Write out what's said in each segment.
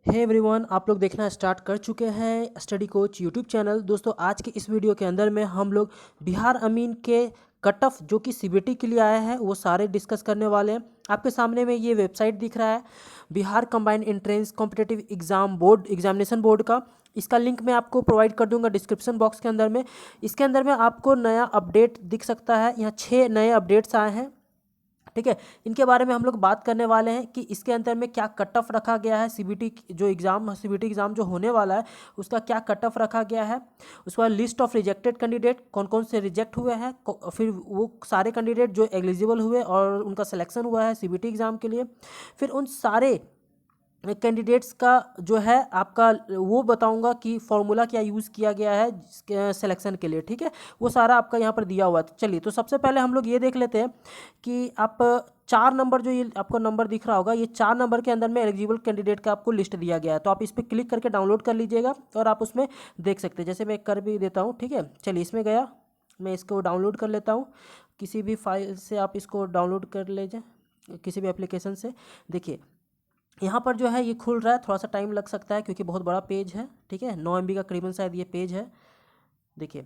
Hey everyone, आप लोग देखना स्टार्ट कर चुके हैं स्टडी कोच यूट्यूब चैनल। दोस्तों, आज के इस वीडियो के अंदर में हम लोग बिहार अमीन के कट ऑफ जो कि सीबीटी के लिए आया है वो सारे डिस्कस करने वाले हैं। आपके सामने में ये वेबसाइट दिख रहा है, Bihar combined entrance competitive exam board examination board का। इसका लिंक मैं आपको प्रोवाइड कर दूंगा डिस्क्रिप्शन बॉक्स के अंदर में। इसके अंदर में आपको नया अपडेट दिख सकता है, यहाँ 6 नए अपडेट्स आए हैं। ठीक है, इनके बारे में हम लोग बात करने वाले हैं कि इसके अंदर में क्या कट ऑफ रखा गया है, सीबीटी एग्ज़ाम जो होने वाला है उसका क्या कट ऑफ रखा गया है। उसके बाद लिस्ट ऑफ रिजेक्टेड कैंडिडेट, कौन कौन से रिजेक्ट हुए हैं, फिर वो सारे कैंडिडेट जो एलिजिबल हुए और उनका सिलेक्शन हुआ है सीबीटी एग्ज़ाम के लिए, फिर उन सारे कैंडिडेट्स का जो है आपका वो बताऊंगा कि फॉर्मूला क्या यूज़ किया गया है सिलेक्शन के लिए। ठीक है, वो सारा आपका यहाँ पर दिया हुआ है। तो चलिए, तो सबसे पहले हम लोग ये देख लेते हैं कि आप 4 नंबर जो ये आपको नंबर दिख रहा होगा, ये 4 नंबर के अंदर में एलिजिबल कैंडिडेट का आपको लिस्ट दिया गया है। तो आप इस पर क्लिक करके डाउनलोड कर लीजिएगा और आप उसमें देख सकते हैं। जैसे मैं कर भी देता हूँ। ठीक है, चलिए इसमें गया, मैं इसको डाउनलोड कर लेता हूँ। किसी भी फाइल से आप इसको डाउनलोड कर लीजिए, किसी भी एप्लीकेशन से। देखिए यहाँ पर जो है ये खुल रहा है, थोड़ा सा टाइम लग सकता है क्योंकि बहुत बड़ा पेज है। ठीक है, 9 MB का करीबन शायद ये पेज है। देखिए,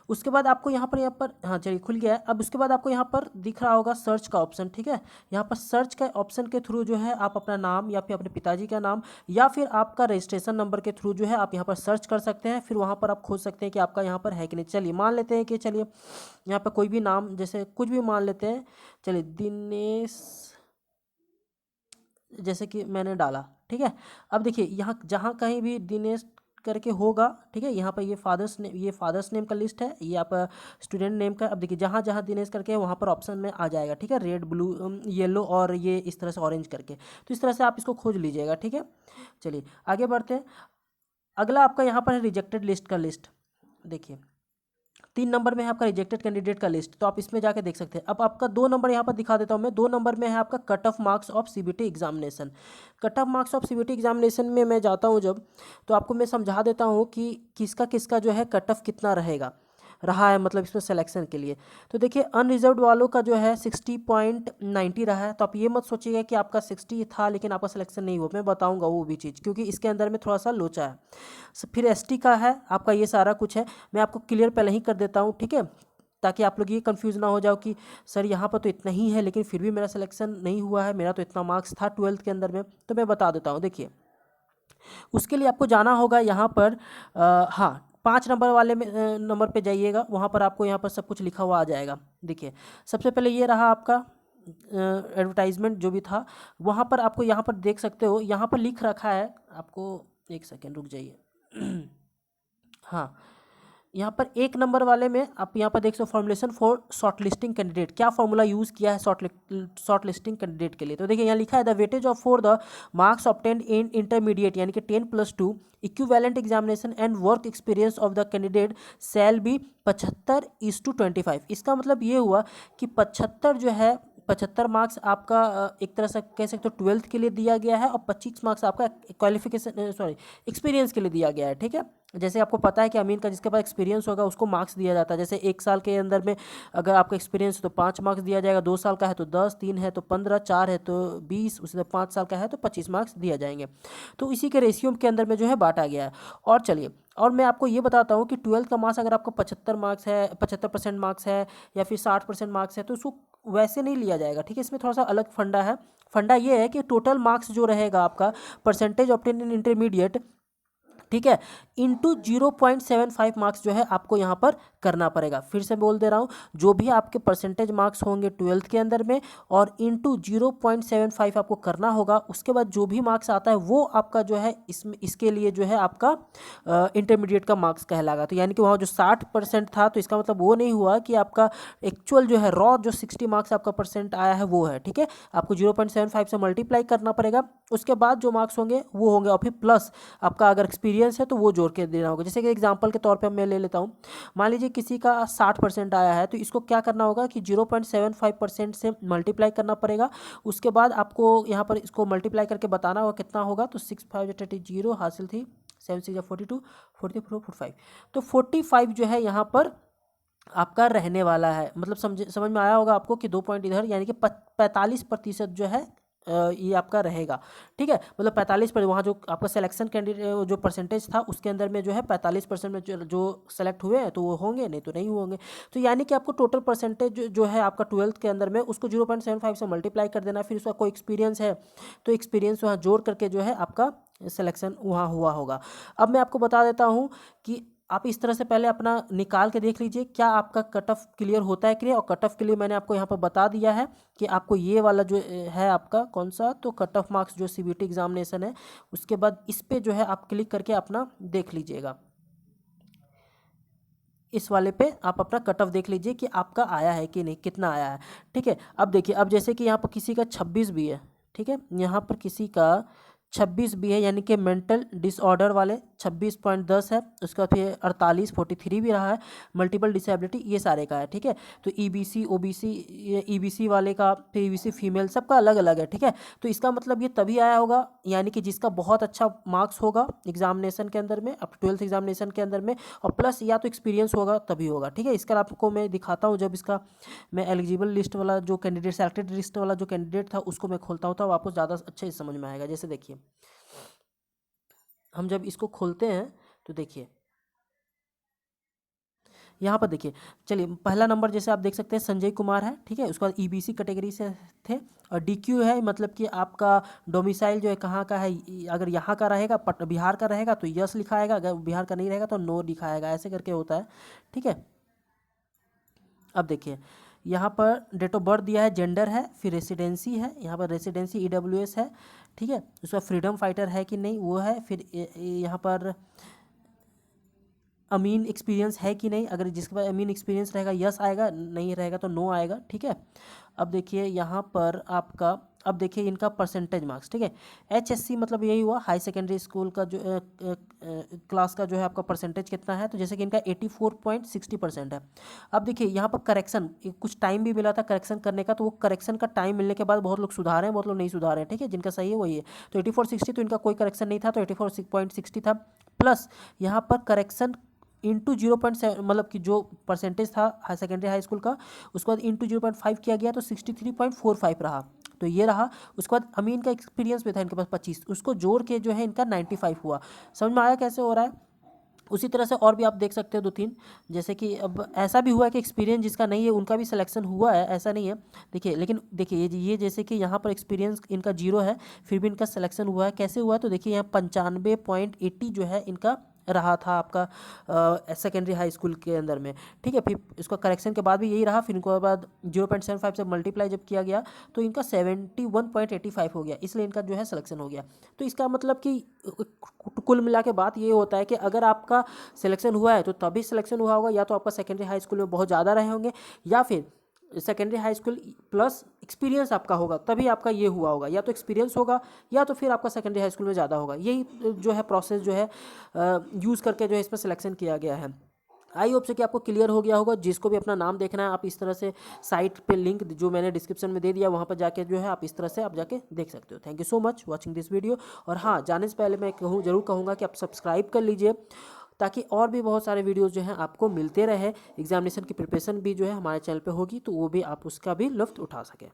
उसके बाद आपको यहाँ पर हाँ चलिए खुल गया है। अब उसके बाद आपको यहाँ पर दिख रहा होगा सर्च का ऑप्शन। ठीक है, यहाँ पर सर्च का ऑप्शन के थ्रू जो है आप अपना नाम या फिर अपने पिताजी का नाम या फिर आपका रजिस्ट्रेशन नंबर के थ्रू जो है आप यहाँ पर सर्च कर सकते हैं। फिर वहाँ पर आप खोज सकते हैं कि आपका यहाँ पर है कि नहीं। चलिए मान लेते हैं कि चलिए यहाँ पर कोई भी नाम, जैसे कुछ भी मान लेते हैं। चलिए दिनेश जैसे कि मैंने डाला। ठीक है, अब देखिए यहाँ जहाँ कहीं भी दिनेश करके होगा, ठीक है, यहाँ पर ये फादर्स नेम का लिस्ट है, ये आप स्टूडेंट नेम का। अब देखिए जहाँ जहाँ दिनेश करके है वहाँ पर ऑप्शन में आ जाएगा। ठीक है, रेड ब्लू येलो और ये इस तरह से ऑरेंज करके, तो इस तरह से आप इसको खोज लीजिएगा। ठीक है, चलिए आगे बढ़ते हैं। अगला आपका यहाँ पर है रिजेक्टेड लिस्ट का लिस्ट। देखिए 3 नंबर में है आपका रिजेक्टेड कैंडिडेट का लिस्ट, तो आप इसमें जाके देख सकते हैं। अब आपका 2 नंबर यहाँ पर दिखा देता हूँ मैं। 2 नंबर में है आपका cut off marks of CBT examination. Cut off marks of CBT examination में मैं जाता हूँ जब, तो आपको मैं समझा देता हूँ कि किसका किसका जो है कट ऑफ कितना रहा है, मतलब इसमें सिलेक्शन के लिए। तो देखिए अनरिजर्व वालों का जो है 60.90 रहा है। तो आप ये मत सोचिएगा कि आपका 60 था लेकिन आपका सिलेक्शन नहीं हुआ, मैं बताऊंगा वो भी चीज़, क्योंकि इसके अंदर में थोड़ा सा लोचा है। फिर एसटी का है आपका, ये सारा कुछ है, मैं आपको क्लियर पहले ही कर देता हूँ। ठीक है, ताकि आप लोग ये कंफ्यूज ना हो जाओ कि सर यहाँ पर तो इतना ही है लेकिन फिर भी मेरा सिलेक्शन नहीं हुआ है, मेरा तो इतना मार्क्स था 12th के अंदर में। तो मैं बता देता हूँ। देखिए उसके लिए आपको जाना होगा यहाँ पर हाँ 5 नंबर वाले में नंबर पे जाइएगा, वहाँ पर आपको यहाँ पर सब कुछ लिखा हुआ आ जाएगा। देखिए सबसे पहले ये रहा आपका एडवर्टाइजमेंट जो भी था, वहाँ पर आपको यहाँ पर देख सकते हो, यहाँ पर लिख रखा है। आपको एक सेकेंड रुक जाइए। हाँ, यहाँ पर 1 नंबर वाले में आप यहाँ पर देख सकते हो formulation for short listing candidate, क्या फॉर्मूला यूज़ किया है शॉर्ट लिस्टिंग कैंडिडेट के लिए। तो देखिए यहाँ लिखा है the weightage of for the marks obtained in intermediate यानी कि 10+2 equivalent examination and work experience of the candidate shall be 75:25। इसका मतलब ये हुआ कि 75 जो है 75 मार्क्स आपका एक तरह से कह सकते हो 12th के लिए दिया गया है और 25 मार्क्स आपका क्वालिफिकेशन एक्सपीरियंस के लिए दिया गया है। ठीक है, जैसे आपको पता है कि अमीन का जिसके पास एक्सपीरियंस होगा उसको मार्क्स दिया जाता है। जैसे 1 साल के अंदर में अगर आपका एक्सपीरियंस है तो 5 मार्क्स दिया जाएगा, 2 साल का है तो 10, 3 है तो 15, 4 है तो 20, उसी तरह 5 साल का है तो 25 मार्क्स दिया जाएंगे। तो इसी के रेशियो के अंदर में जो है बांटा गया है। और चलिए, और मैं आपको ये बताता हूँ कि 12th का मार्क्स अगर आपको 75 मार्क्स है, 75% मार्क्स है या फिर 60% मार्क्स है तो उसको वैसे नहीं लिया जाएगा। ठीक है, इसमें थोड़ा सा अलग फंडा है। फंडा ये है कि टोटल मार्क्स जो रहेगा आपका परसेंटेज ऑब्टेन इन इंटरमीडिएट, ठीक है, इंटू 0.75 मार्क्स जो है आपको यहाँ पर करना पड़ेगा। फिर से बोल दे रहा हूँ, जो भी आपके परसेंटेज मार्क्स होंगे 12th के अंदर में और इंटू 0.75 आपको करना होगा। उसके बाद जो भी मार्क्स आता है वो आपका जो है इसके लिए जो है आपका इंटरमीडिएट का मार्क्स कहलाएगा। तो यानी कि वहाँ जो 60% था तो इसका मतलब वो नहीं हुआ कि आपका एक्चुअल जो है रॉ जो 60 मार्क्स आपका परसेंट आया है वो है। ठीक है, आपको 0.75 से मल्टीप्लाई करना पड़ेगा, उसके बाद जो मार्क्स होंगे वो होंगे और फिर प्लस आपका अगर एक्सपीरियंस है तो वो जोड़ के देना होगा। जैसे कि एग्जांपल के तौर पे मैं ले लेता हूँ, मान लीजिए किसी का 60% आया है तो इसको क्या करना होगा कि 0.75% से मल्टीप्लाई करना पड़ेगा। उसके बाद आपको यहाँ पर इसको मल्टीप्लाई करके बताना होगा कितना होगा। तो 6 5 0 हासिल थी, 7 6 42 44 45, तो 45 जो है यहाँ पर आपका रहने वाला है। मतलब समझ में आया होगा आपको कि 2 पॉइंट इधर, यानी कि 45% जो है ये आपका रहेगा, ठीक है। मतलब 45% वहाँ जो आपका सिलेक्शन कैंडिडेट जो परसेंटेज था उसके अंदर में जो है 45% में जो सेलेक्ट हुए हैं तो वो होंगे, नहीं तो नहीं होंगे। तो यानी कि आपको टोटल परसेंटेज जो है आपका 12th के अंदर में उसको 0.75 से मल्टीप्लाई कर देना, फिर उसका कोई एक्सपीरियंस है तो एक्सपीरियंस वहाँ जोड़ करके जो है आपका सिलेक्शन वहाँ हुआ होगा। अब मैं आपको बता देता हूँ कि आप इस तरह से पहले अपना निकाल के देख लीजिए क्या आपका कट ऑफ क्लियर होता है कि नहीं। और कट ऑफ के लिए मैंने आपको यहाँ पर बता दिया है कि आपको ये वाला जो है आपका कौन सा, तो कट ऑफ मार्क्स जो CBT एग्जामिनेशन है उसके बाद इस पे जो है आप क्लिक करके अपना देख लीजिएगा। इस वाले पे आप अपना कट ऑफ देख लीजिए कि आपका आया है कि नहीं, कितना आया है, ठीक है। अब देखिए, अब जैसे कि यहाँ पर किसी का 26 भी है, ठीक है, यहाँ पर किसी का 26 भी है, यानी कि मेंटल डिसऑर्डर वाले 26.10 है, उसका फिर 43 भी रहा है, मल्टीपल डिसेबिलिटी ये सारे का है, ठीक है। तो EBC OBC EBC वाले का, फिर EBC फीमेल सबका अलग अलग है, ठीक है। तो इसका मतलब ये तभी आया होगा यानी कि जिसका बहुत अच्छा मार्क्स होगा एग्जामिनेशन के अंदर में, अब 12th एग्जामिनेशन के अंदर में, और प्लस या तो एक्सपीरियंस होगा तभी होगा, ठीक है। इसका आपको मैं दिखाता हूँ, जब इसका मैं एलिजिबल लिस्ट वाला जो कैंडिडेट, सेलेक्टेड लिस्ट वाला जो कैंडिडेट था उसको मैं खोलता हूँ तो आपको ज़्यादा अच्छे से समझ में आएगा। जैसे देखिए, हम जब इसको खोलते हैं तो देखिए यहाँ पर देखिए, चलिए पहला नंबर जैसे आप देख सकते हैं संजय कुमार है, ठीक है। उसके बाद EBC कैटेगरी से थे, और DQ है, मतलब कि आपका डोमिसाइल जो है कहाँ का है, अगर यहाँ का रहेगा बिहार का रहेगा तो यस लिखाएगा, अगर बिहार का नहीं रहेगा तो नो लिखाएगा, ऐसे करके होता है, ठीक है। अब देखिए यहाँ पर डेट ऑफ बर्थ दिया है, जेंडर है, फिर रेसिडेंसी है, यहाँ पर रेसिडेंसी EWS है, ठीक है। उसका फ्रीडम फाइटर है कि नहीं वो है, फिर यहाँ पर अमीन एक्सपीरियंस है कि नहीं, अगर जिसके पास अमीन एक्सपीरियंस रहेगा यस आएगा, नहीं रहेगा तो नो आएगा, ठीक है। अब देखिए यहाँ पर आपका, अब देखिए इनका परसेंटेज मार्क्स, ठीक है। HSC मतलब यही हुआ हाई सेकेंडरी स्कूल का जो क्लास का जो है आपका परसेंटेज कितना है, तो जैसे कि इनका 84.60% है। अब देखिए यहाँ पर करेक्शन कुछ टाइम भी मिला था करेक्शन करने का, तो वो करेक्शन का टाइम मिलने के बाद बहुत लोग सुधारे हैं, बहुत लोग नहीं सुधारे हैं, ठीक है। जिनका सही है वही है, तो 8460 तो इनका कोई करेक्शन नहीं था, तो 84.60 था, प्लस यहाँ पर करेक्शन इंटू 0.7 मतलब कि जो परसेंटेज था हाई सेकेंडरी हाई स्कूल का उसके बाद इंटू 0.5 किया गया तो 63.45 रहा, तो ये रहा। उसके बाद अमीन का एक्सपीरियंस भी था इनके पास 25, उसको जोड़ के जो है इनका 95 हुआ। समझ में आया कैसे हो रहा है। उसी तरह से और भी आप देख सकते हो 2-3, जैसे कि अब ऐसा भी हुआ है कि एक्सपीरियंस जिसका नहीं है उनका भी सिलेक्शन हुआ है, ऐसा नहीं है, देखिए। लेकिन देखिए ये जैसे कि यहाँ पर एक्सपीरियंस इनका 0 है फिर भी इनका सिलेक्शन हुआ है, कैसे हुआ है, तो देखिए यहाँ 95.80 जो है इनका रहा था आपका सेकेंडरी हाई स्कूल के अंदर में, ठीक है। फिर इसका करेक्शन के बाद भी यही रहा, फिर इनके बाद 0.75 से मल्टीप्लाई जब किया गया तो इनका 71.85 हो गया, इसलिए इनका जो है सिलेक्शन हो गया। तो इसका मतलब कि कुल मिला के बात ये होता है कि अगर आपका सिलेक्शन हुआ है तो तभी सिलेक्शन हुआ होगा, या तो आपका सेकेंडरी हाई स्कूल में बहुत ज़्यादा रहे होंगे, या फिर secondary high school plus experience आपका होगा तभी आपका ये हुआ होगा, या तो एक्सपीरियंस होगा या तो फिर आपका सेकेंडरी हाई स्कूल में ज़्यादा होगा। यही जो है प्रोसेस जो है यूज़ करके जो है इस पर सिलेक्शन किया गया है। आई होप से कि आपको क्लियर हो गया होगा। जिसको भी अपना नाम देखना है आप इस तरह से साइट पे लिंक जो मैंने डिस्क्रिप्शन में दे दिया वहाँ पर जाके जो है आप इस तरह से आप जाके देख सकते हो। Thank you so much watching this video. और हाँ, जाने से पहले मैं जरूर कहूँगा कि आप सब्सक्राइब कर लीजिए ताकि और भी बहुत सारे वीडियोस जो हैं आपको मिलते रहे। एग्जामिनेशन की प्रिपरेशन भी जो है हमारे चैनल पे होगी तो वो भी आप उसका भी लुत्फ़ उठा सकें।